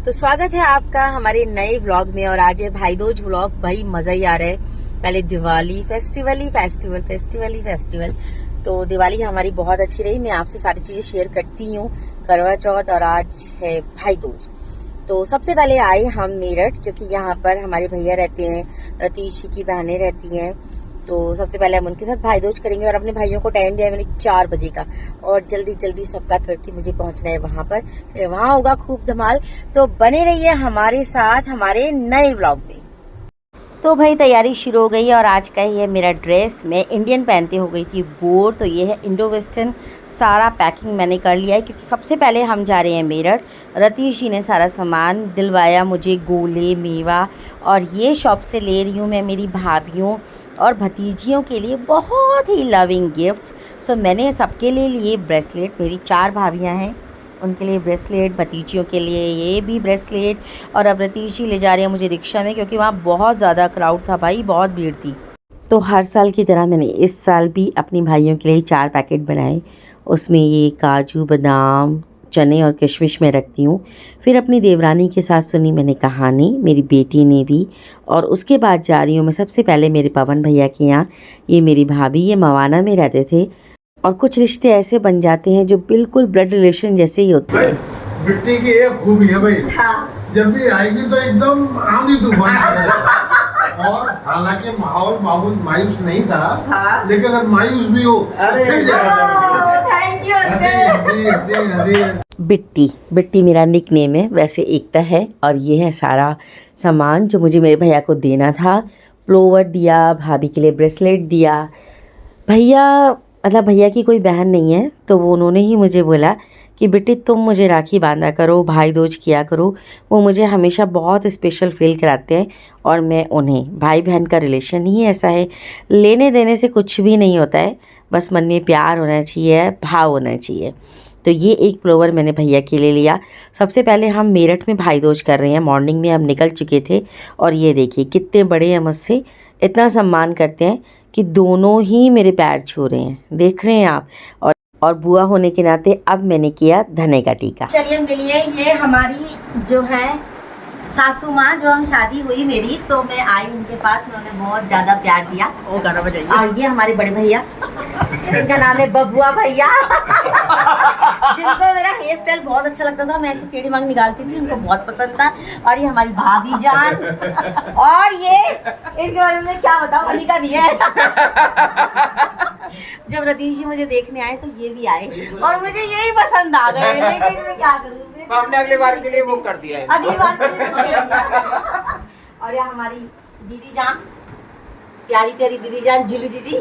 तो स्वागत है आपका हमारे नए व्लॉग में। और आज है भाई दूज व्लॉग। भाई मजा ही आ रहा है। पहले दिवाली फेस्टिवल। तो दिवाली हमारी बहुत अच्छी रही। मैं आपसे सारी चीजें शेयर करती हूँ। करवा चौथ और आज है भाई दूज। तो सबसे पहले आए हम मेरठ, क्योंकि यहाँ पर हमारे भैया रहते हैं, रतीश की बहनें रहती हैं। तो सबसे पहले हम उनके साथ भाई दूज करेंगे। और अपने भाइयों को टाइम दिया मैंने 4 बजे का, और जल्दी सबका करके मुझे पहुंचना है वहां पर। फिर वहां होगा खूब धमाल। तो बने रहिए हमारे साथ हमारे नए व्लॉग में। तो भाई तैयारी शुरू हो गई और आज का ही है मेरा ड्रेस। मैं इंडियन पहनते हो गई थी बोर, तो ये है इंडो वेस्टर्न। सारा पैकिंग मैंने कर लिया है, क्योंकि सबसे पहले हम जा रहे हैं मेरठ। रतीश जी ने सारा सामान दिलवाया मुझे, गोले, मेवा। और ये शॉप से ले रही हूँ मैं मेरी भाभीयों और भतीजियों के लिए बहुत ही लविंग गिफ्ट्स। सो मैंने सबके लिए ब्रेसलेट, मेरी 4 भाभियाँ हैं, उनके लिए ब्रेसलेट, भतीजियों के लिए ये भी ब्रेसलेट। और अब रतीश जी ले जा रहे हैं मुझे रिक्शा में, क्योंकि वहाँ बहुत ज़्यादा क्राउड था भाई, बहुत भीड़ थी। तो हर साल की तरह मैंने इस साल भी अपनी भाइयों के लिए 4 पैकेट बनाए। उसमें ये काजू, बादाम, चने और किशमिश में रखती हूँ। फिर अपनी देवरानी के साथ सुनी मैंने कहानी, मेरी बेटी ने भी। और उसके बाद जा रही हूँ मैं सबसे पहले मेरे पवन भैया के यहाँ। ये मेरी भाभी, ये मवाना में रहते थे। और कुछ रिश्ते ऐसे बन जाते हैं जो बिल्कुल ब्लड रिलेशन जैसे ही होते हैं। मिट्टी की एक खूबी है भाई। हाँ। जब भी आएगी तो एकदम आंधी तूफान आ जाएगा। और हालांकि माहौल मायूस नहीं था। हाँ। लेकिन अगर मायूस भी हो बिट्टी मेरा निक नेम है, वैसे एकता है। और ये है सारा सामान जो मुझे मेरे भैया को देना था। प्लोवर दिया, भाभी के लिए ब्रेसलेट दिया। भैया की कोई बहन नहीं है, तो वो उन्होंने ही मुझे बोला कि बेटी तुम मुझे राखी बांधा करो, भाई दूज किया करो। वो मुझे हमेशा बहुत स्पेशल फील कराते हैं और मैं उन्हें। भाई बहन का रिलेशन ही ऐसा है, लेने देने से कुछ भी नहीं होता है, बस मन में प्यार होना चाहिए, भाव होना चाहिए। तो ये एक फ्लोवर मैंने भैया के लिए लिया। सबसे पहले हम मेरठ में भाई दूज कर रहे हैं। मॉर्निंग में हम निकल चुके थे और ये देखिए कितने बड़े हैं मुझसे, इतना सम्मान करते हैं कि दोनों ही मेरे पैर छू रहे हैं, देख रहे हैं आप। और बुआ होने के नाते अब मैंने किया धने का टीका। चलिए मिलिए, ये हमारी जो है सासू माँ, जो हम शादी हुई मेरी, तो मैं आई उनके पास, उन्होंने बहुत ज़्यादा प्यार दिया। और ये हमारे बड़े भैया, इनका नाम है बबुआ भैया, जिनको मेरा हेयर स्टाइल बहुत अच्छा लगता था। मैं ऐसी टेढ़ी मांग निकालती थी, उनको बहुत पसंद था। और ये हमारी भाभी जान, और ये इनके बारे में क्या बताऊं, अनिका नहीं है। जब रतीश जी मुझे देखने आए तो ये भी आए, और मुझे यही पसंद आ गए, लेकिन मैं क्या करूँ, हमने अगली बार के लिए बुक कर दिया है। अगली बार के लिए बुक कर दिया। और यह हमारी दीदी जान, प्यारी प्यारी दीदी जान, जुली दीदी।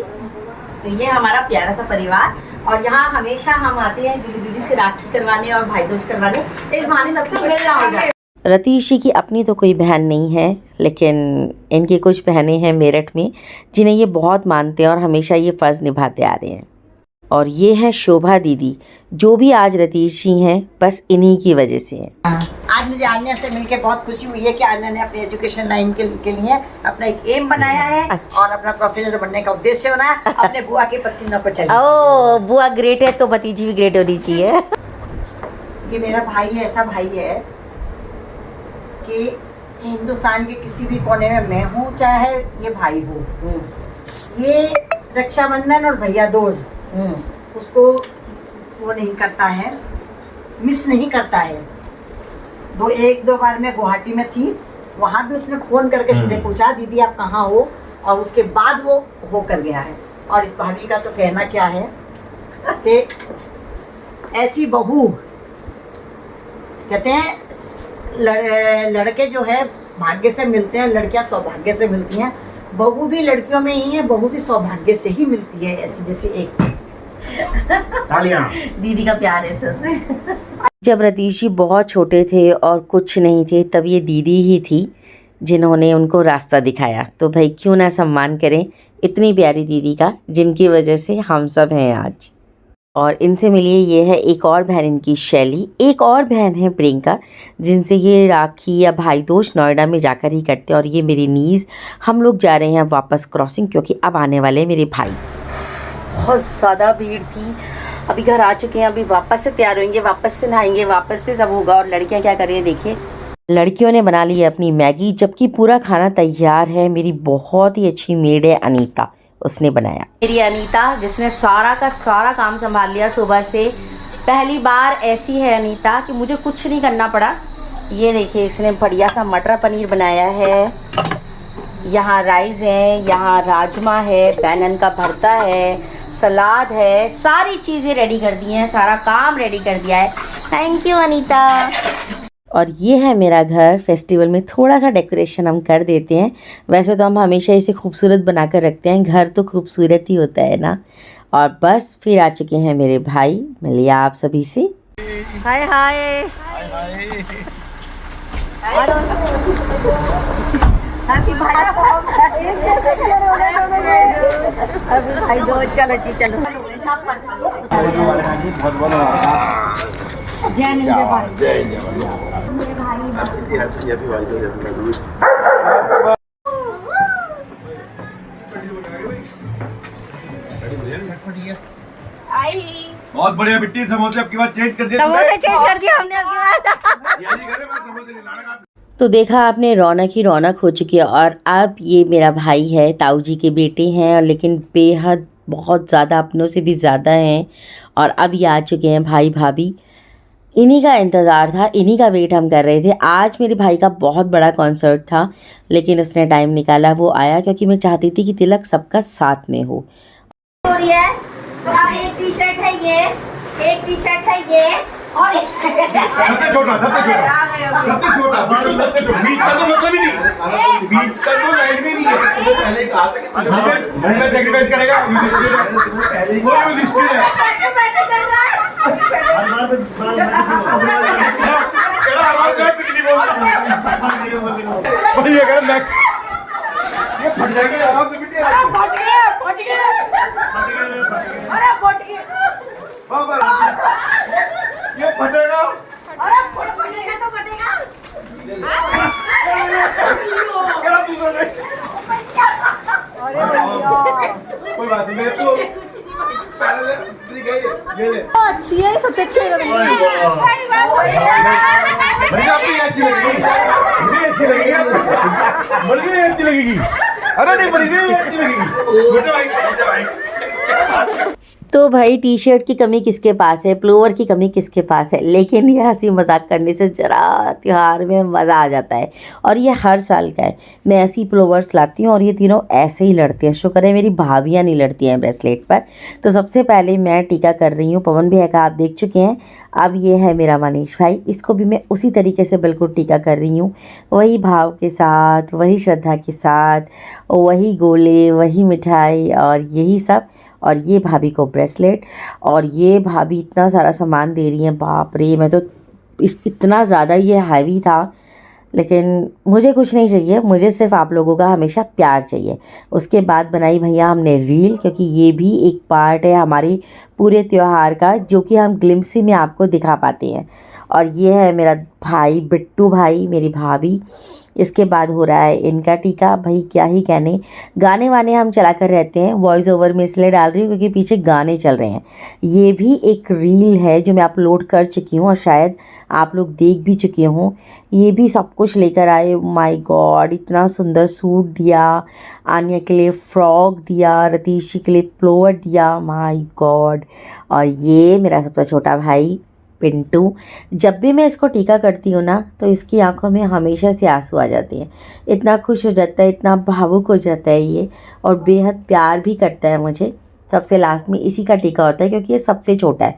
तो ये हमारा प्यारा सा परिवार। और यहाँ हमेशा हम आते हैं जुली दीदी से राखी करवाने और भाई दूज करवाने। इस बहाने सबसे मिलना हो जाए। रतीश जी की अपनी तो कोई बहन नहीं है, लेकिन इनकी कुछ बहनें हैं मेरठ में, जिन्हें ये बहुत मानते हैं और हमेशा ये फ़र्ज़ निभाते आ रहे हैं। और ये है शोभा दीदी, जो भी आज रतीश जी हैं बस इन्हीं की वजह से है। आज मुझे आन्या से मिलकर बहुत खुशी हुई है कि आन्या ने अपनी एजुकेशन लाइन के लिए अपना एक एम बनाया है। अच्छा। और अपना प्रोफेसर बनने का उद्देश्य बनाया, अपने बुआ के पसीनों पर चली। ओ, बुआ ग्रेट है तो भतीजी भी ग्रेट होनी चाहिए। ये मेरा भाई है, ऐसा भाई है कि हिंदुस्तान के किसी भी कोने में मैं हूँ, चाहे ये भाई हो, ये रक्षाबंधन और भैया दूज उसको वो नहीं करता है, मिस नहीं करता है। एक दो बार मैं गुवाहाटी में थी, वहाँ भी उसने फ़ोन करके सीधे पूछा दीदी आप कहाँ हो, और उसके बाद वो होकर गया है। और इस भाभी का तो कहना क्या है कि ऐसी बहू, कहते हैं लड़के जो है भाग्य से मिलते हैं, लड़कियां सौभाग्य से मिलती हैं। बहू भी लड़कियों में ही है, बहू भी सौभाग्य से ही मिलती है, ऐसी जैसी एक। दीदी का प्यार है सर। जब रतीश जी बहुत छोटे थे और कुछ नहीं थे, तब ये दीदी ही थी जिन्होंने उनको रास्ता दिखाया। तो भाई क्यों ना सम्मान करें इतनी प्यारी दीदी का, जिनकी वजह से हम सब हैं आज। और इनसे मिलिए, ये है एक और बहन इनकी शैली, एक और बहन है प्रियंका, जिनसे ये राखी या भाई दूज नोएडा में जाकर ही करते हैं। और ये मेरी नीज़, हम लोग जा रहे हैं वापस क्रॉसिंग, क्योंकि अब आने वाले मेरे भाई। बहुत ज़्यादा भीड़ थी, अभी घर आ चुके हैं, अभी वापस से तैयार होंगे, वापस से नहाएंगे, वापस से सब होगा। और लड़कियां क्या कर रही है देखिए, लड़कियों ने बना ली है अपनी मैगी, जबकि पूरा खाना तैयार है। मेरी बहुत ही अच्छी मेड है अनीता, उसने बनाया। मेरी अनीता जिसने सारा का सारा काम संभाल लिया सुबह से। पहली बार ऐसी है अनीता कि मुझे कुछ नहीं करना पड़ा। ये देखिए, इसने बढ़िया सा मटर पनीर बनाया है, यहाँ राइस है, यहाँ राजमा है, बैंगन का भरता है, सलाद है, सारी चीज़ें रेडी कर दी हैं, सारा काम रेडी कर दिया है। Thank you Anita. और ये है मेरा घर। फेस्टिवल में थोड़ा सा डेकोरेशन हम कर देते हैं, वैसे तो हम हमेशा इसे खूबसूरत बना कर रखते हैं, घर तो खूबसूरत ही होता है ना। और बस फिर आ चुके हैं मेरे भाई, मिलिए आप सभी से। हाय हाय हैप्पी भाई को अभी भाई दो चलो जी चलो सब पर जय हिंद भाई जय बहुत बढ़िया बिट्टी। समोसे अब की बात चेंज कर दिया, समोसे चेंज कर दिया हमने अब की बात। तो देखा आपने, रौनक ही रौनक हो चुकी है। और अब ये मेरा भाई है, ताऊ जी के बेटे हैं, लेकिन बेहद बहुत ज़्यादा अपनों से भी ज़्यादा हैं। और अब ये आ चुके हैं भाई भाभी। इन्हीं का इंतज़ार था, इन्हीं का वेट हम कर रहे थे। आज मेरे भाई का बहुत बड़ा कॉन्सर्ट था, लेकिन उसने टाइम निकाला, वो आया, क्योंकि मैं चाहती थी कि तिलक सबका साथ में हो रही है। तो अब एक टी शर्ट है ये, एक टी शर्ट है ये, और सबसे छोटा बीच का तो मतलब ही नहीं, बीच का तो लाइन में नहीं है। पहले कहा था कि महिला सैक्रिफाइस करेगा, वो लिस्टेड है। चलो आवाज में कुछ नहीं बोलता भाई, अगर मैं ये फट जाएगा आवाज में बिटिया। अरे फट गया अरे फट गया बाबा, ये फटेगा। अरे फटेगा तो फटेगा। क्या दूसरा नहीं, कोई बात नहीं, मैं तो पहले से गई ये अच्छी है, सबसे अच्छी लग रही है भाई। आपको ये अच्छी लगेगी, ये अच्छी लगेगी, बड़ी भी अच्छी लगेगी। अरे नहीं, बड़ी भी अच्छी लगेगी। छोटे भाई तो भाई टी शर्ट की कमी किसके पास है, प्लोवर की कमी किसके पास है, लेकिन ये हंसी मजाक करने से जरा त्यौहार में मज़ा आ जाता है। और ये हर साल का है, मैं ऐसी प्लोवर्स लाती हूँ और ये तीनों ऐसे ही लड़ते हैं। शुक्र है मेरी भाभियाँ नहीं लड़ती हैं ब्रेसलेट पर। तो सबसे पहले मैं टीका कर रही हूँ। पवन भैया का आप देख चुके हैं। अब ये है मेरा मनीष भाई, इसको भी मैं उसी तरीके से बिल्कुल टीका कर रही हूँ, वही भाव के साथ, वही श्रद्धा के साथ, वही गोले, वही मिठाई और यही सब। और ये भाभी को ब्रेसलेट, और ये भाभी इतना सारा सामान दे रही हैं, बाप रे। मैं तो इतना ज़्यादा ये हैवी था, लेकिन मुझे कुछ नहीं चाहिए, मुझे सिर्फ आप लोगों का हमेशा प्यार चाहिए। उसके बाद बनाई भैया हमने रील, क्योंकि ये भी एक पार्ट है हमारी पूरे त्यौहार का, जो कि हम ग्लिम्सी में आपको दिखा पाते हैं। और ये है मेरा भाई बिट्टू भाई, मेरी भाभी। इसके बाद हो रहा है इनका टीका। भाई क्या ही कहने, गाने वाने हम चला कर रहते हैं, वॉइस ओवर में इसलिए डाल रही हूँ क्योंकि पीछे गाने चल रहे हैं। ये भी एक रील है जो मैं अपलोड कर चुकी हूँ और शायद आप लोग देख भी चुके हों। ये भी सब कुछ लेकर आए। माय गॉड, इतना सुंदर सूट दिया, आन्या के लिए फ्रॉक दिया, रतीश के लिए प्लोवर दिया, माय गॉड। और ये मेरा सबसे छोटा भाई पिंटू। जब भी मैं इसको टीका करती हूँ ना, तो इसकी आंखों में हमेशा से आंसू आ जाते हैं। इतना खुश हो जाता है, इतना भावुक हो जाता है ये, और बेहद प्यार भी करता है मुझे। सबसे लास्ट में इसी का टीका होता है, क्योंकि ये सबसे छोटा है।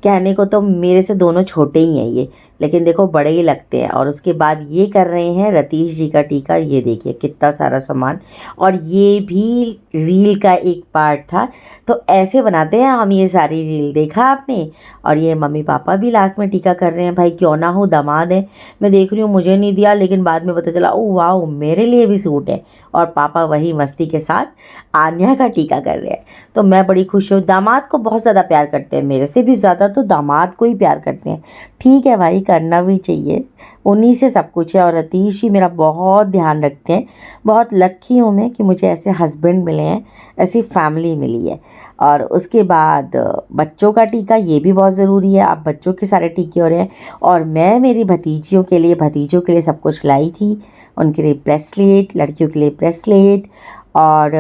कहने को तो मेरे से दोनों छोटे ही हैं ये, लेकिन देखो बड़े ही लगते हैं। और उसके बाद ये कर रहे हैं रतीश जी का टीका। ये देखिए कितना सारा सामान, और ये भी रील का एक पार्ट था। तो ऐसे बनाते हैं हम ये सारी रील, देखा आपने। और ये मम्मी पापा भी लास्ट में टीका कर रहे हैं। भाई क्यों ना हो, दामाद है। मैं देख रही हूँ मुझे नहीं दिया, लेकिन बाद में पता चला ओ वाह मेरे लिए भी सूट है। और पापा वही मस्ती के साथ आन्या का टीका कर रहे हैं। तो मैं बड़ी खुश हूँ। दामाद को बहुत ज़्यादा प्यार करते हैं, मेरे से भी ज़्यादा तो दामाद को ही प्यार करते हैं। ठीक है भाई, करना भी चाहिए, उन्हीं से सब कुछ है। और रतीश ही मेरा बहुत ध्यान रखते हैं। बहुत लकी हूँ मैं कि मुझे ऐसे हस्बैंड मिले हैं, ऐसी फैमिली मिली है। और उसके बाद बच्चों का टीका, ये भी बहुत ज़रूरी है। आप बच्चों के सारे टीके हो रहे हैं। और मैं मेरी भतीजियों के लिए सब कुछ लाई थी। उनके लिए ब्रेसलेट, लड़कियों के लिए ब्रेसलेट, और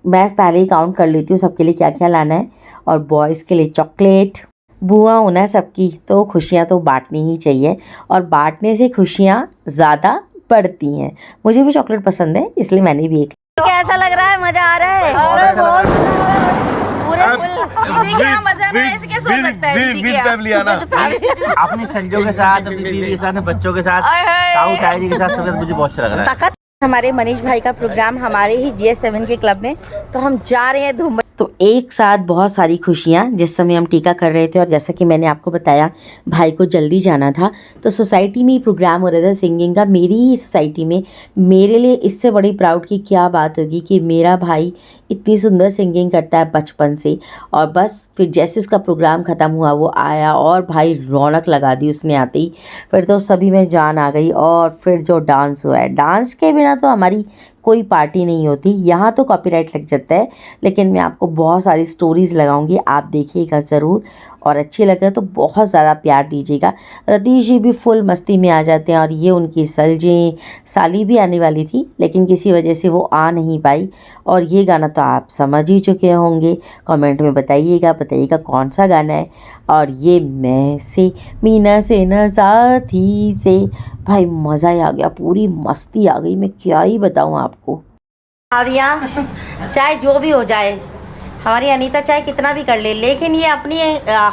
मैं पहले ही काउंट कर लेती हूँ सबके लिए क्या क्या लाना है। और बॉयज़ के लिए चॉकलेट। बुआ होना है सबकी, तो खुशियाँ तो बांटनी ही चाहिए, और बांटने से खुशियाँ ज़्यादा बढ़ती हैं। मुझे भी चॉकलेट पसंद है, इसलिए मैंने भी एक। कैसा लग रहा है? मज़ा आ रहा है? अरे बहुत पूरे फुल। क्या मज़ा ना है, इसके सो सकता है अपनी संजो के साथ, अपनी बीवी के साथ, बच्चों के साथ, ताऊ ताई जी के साथ, सब मुझे बहुत अच्छा लग रहा है। हमारे मनीष भाई का प्रोग्राम हमारे ही GS7 के क्लब में, तो हम जा रहे हैं धूम। तो एक साथ बहुत सारी खुशियाँ जिस समय हम टीका कर रहे थे। और जैसा कि मैंने आपको बताया, भाई को जल्दी जाना था, तो सोसाइटी में ही प्रोग्राम हो रहा था सिंगिंग का, मेरी ही सोसाइटी में। मेरे लिए इससे बड़ी प्राउड की क्या बात होगी कि मेरा भाई इतनी सुंदर सिंगिंग करता है बचपन से। और बस फिर जैसे उसका प्रोग्राम ख़त्म हुआ, वो आया और भाई रौनक लगा दी उसने आते ही। फिर तो सभी में जान आ गई। और फिर जो डांस हुआ है, डांस के बिना तो हमारी कोई पार्टी नहीं होती। यहाँ तो कॉपीराइट लग जाता है, लेकिन मैं आपको बहुत सारी स्टोरीज़ लगाऊंगी, आप देखिएगा ज़रूर। और अच्छी लगे तो बहुत ज़्यादा प्यार दीजिएगा। रतीश जी भी फुल मस्ती में आ जाते हैं। और ये उनकी साली भी आने वाली थी, लेकिन किसी वजह से वो आ नहीं पाई। और ये गाना तो आप समझ ही चुके होंगे, कमेंट में बताइएगा कौन सा गाना है। और ये मैं से मीना से न साथी से, भाई मज़ा ही आ गया, पूरी मस्ती आ गई। मैं क्या ही बताऊँ आपको। भाभियाँ, चाहे जो भी हो जाए, हमारी अनीता चाहे कितना भी कर ले, लेकिन ये अपनी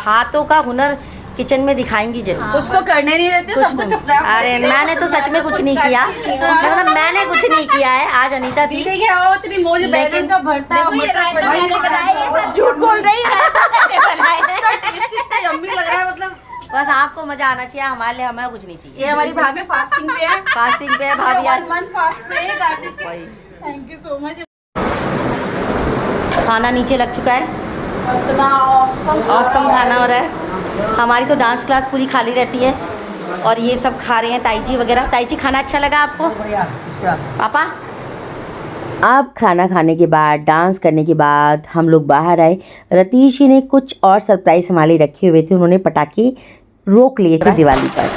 हाथों का हुनर किचन में दिखाएंगी जरूर। कुछ तो करने नहीं देते, सब कुछ अपने आप। अरे मैंने तो सच में कुछ नहीं किया, मतलब मैंने कुछ नहीं किया है। आज अनीता थी, इतनी मौज बैगन का भरता है, झूठ बोल रही है। यम्मी लग रहा है, मतलब बस आपको मजा आना चाहिए, हमारे लिए हमें कुछ नहीं चाहिए। ये हमारी भाभी फास्टिंग पे है, भाभी आज 1 मंथ फास्ट पे है कार्तिक के। Thank you so much. खाना नीचे लग चुका है, इतना ऑसम खाना हो रहा है। हमारी तो डांस क्लास पूरी खाली रहती है, और ये सब खा रहे हैं ताई जी वगैरह। ताई जी, खाना अच्छा लगा आपको? पापा, अब खाना खाने के बाद, डांस करने के बाद हम लोग बाहर आए। रतीश जी ने कुछ और सरप्राइज हमारे रखे हुए थे, उन्होंने पटाखे रोक लिए थे दिवाली पर।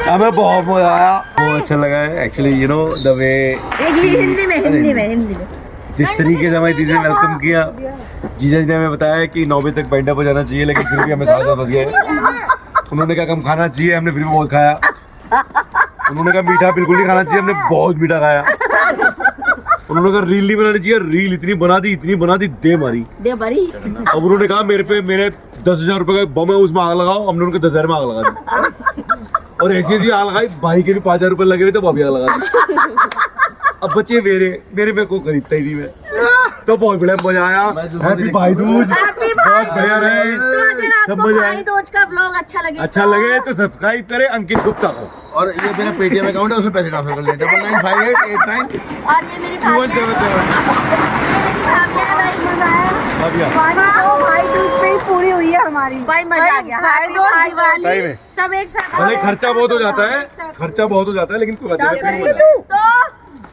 हमें बहुत मजा आया, बहुत अच्छा लगा है। Actually you know the way, Hindi में जिस तरीके से हमारी दीदी ने वेलकम किया। जीजा जी ने हमें बताया कि 9 बजे तक बैंडा बजाना चाहिए, लेकिन फिर भी हमें 7:30 बज गए। उन्होंने कहा कम खाना चाहिए, हमने फिर भी बहुत खाया। उन्होंने कहा मीठा बिल्कुल नहीं खाना चाहिए, हमने बहुत मीठा खाया। उन्होंने कहा रील नहीं बनानी चाहिए, रील इतनी बना दी दे मारी। अब उन्होंने कहा मेरे 10,000 रुपए का बम है, उसमें आग लगाओ। हमने उनके 10,000 में आग लगा दी, और ऐसी आग लगाई। भाई के भी 5,000 रुपए लगे हुए थे, वो भी आग लगा दी। अब बच्चे मेरे में को खरीदता ही नहीं मैं। तो बहुत बड़ा मजा आया। हैप्पी भाई दूज, बहुत बढ़िया रहे। सब मजा आया। का ब्लॉग अच्छा लगे तो सब्सक्राइब करें अंकित गुप्ता को। और ये मेरा पेटीएम अकाउंट है, उसमें पैसे ट्रांसफर कर लें 995889 और ये मेरी भाभी है, भाई दूध पे ही पूरी हुई है हमारी। भाई मजा आ गया, सही में सब एक साथ। भले खर्चा बहुत हो जाता है, लेकिन कोई बात नहीं। तो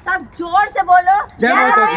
सब जोर से बोलो जय माता दी।